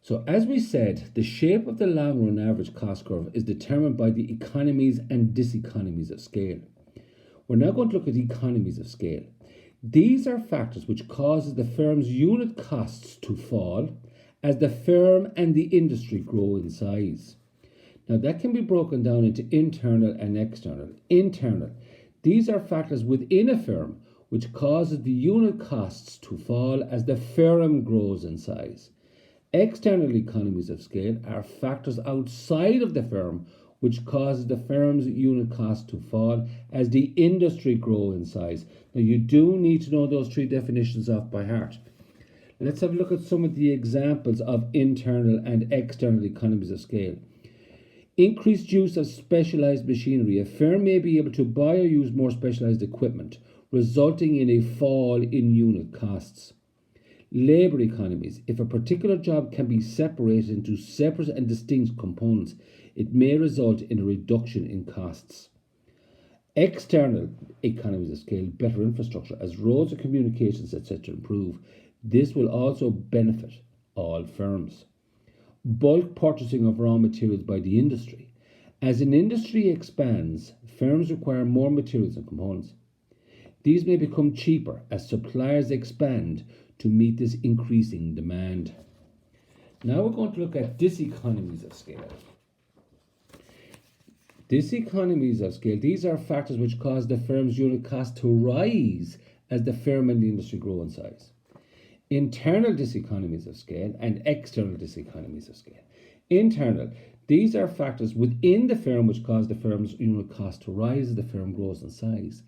So as we said, the shape of the long run average cost curve is determined by the economies and diseconomies of scale. We're now going to look at economies of scale. These are factors which causes the firm's unit costs to fall as the firm and the industry grow in size. Now that can be broken down into internal and external. Internal, these are factors within a firm which causes the unit costs to fall as the firm grows in size. External economies of scale are factors outside of the firm which causes the firm's unit cost to fall as the industry grows in size. Now you do need to know those three definitions off by heart. Let's have a look at some of the examples of internal and external economies of scale. Increased use of specialised machinery. A firm may be able to buy or use more specialised equipment, resulting in a fall in unit costs. Labour economies. If a particular job can be separated into separate and distinct components, it may result in a reduction in costs. External economies of scale, better infrastructure. As roads and communications, etc. improve, this will also benefit all firms. Bulk purchasing of raw materials by the industry. As an industry expands, firms require more materials and components. These may become cheaper as suppliers expand to meet this increasing demand. Now we're going to look at diseconomies of scale. Diseconomies of scale, these are factors which cause the firm's unit cost to rise as the firm and the industry grow in size. Internal diseconomies of scale and external diseconomies of scale. Internal, these are factors within the firm which cause the firm's unit cost to rise as the firm grows in size.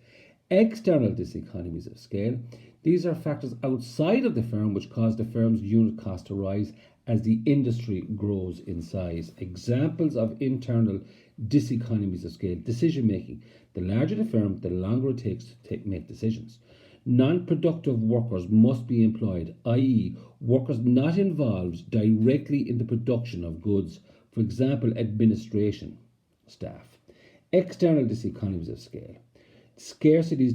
External diseconomies of scale, these are factors outside of the firm which cause the firm's unit cost to rise as the industry grows in size. Examples of internal diseconomies of scale. Decision making. The larger the firm, the longer it takes to make decisions. Non-productive workers must be employed, i.e. workers not involved directly in the production of goods, for example, administration staff. External diseconomies of scale. Scarcities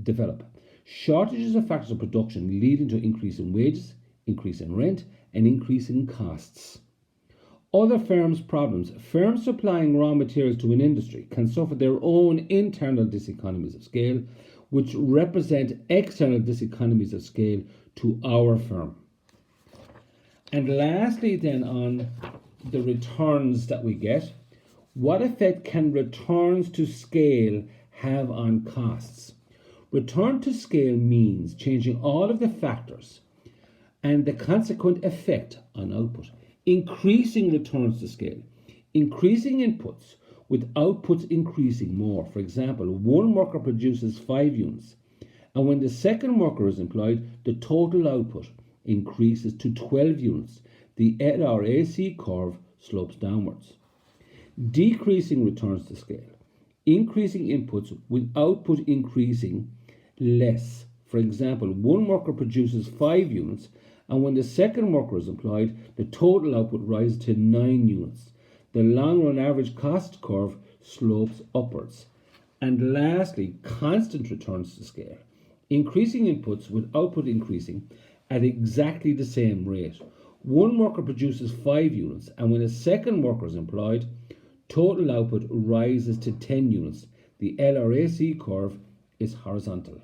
develop. Shortages of factors of production leading to increase in wages, increase in rent, and increase in costs. Other firms' problems. Firms supplying raw materials to an industry can suffer their own internal diseconomies of scale, which represent external diseconomies of scale to our firm. And lastly then, on the returns that we get, what effect can returns to scale have on costs? Return to scale means changing all of the factors and the consequent effect on output. Increasing returns to scale. Increasing inputs with outputs increasing more. For example, one worker produces 5 units, and when the second worker is employed, the total output increases to 12 units. The LRAC curve slopes downwards. Decreasing returns to scale. Increasing inputs with output increasing less. For example, one worker produces 5 units, and when the second worker is employed, the total output rises to 9 units. The long run average cost curve slopes upwards. And lastly, constant returns to scale. Increasing inputs with output increasing at exactly the same rate. One worker produces 5 units, and when a second worker is employed, total output rises to 10 units. The LRAC curve is horizontal.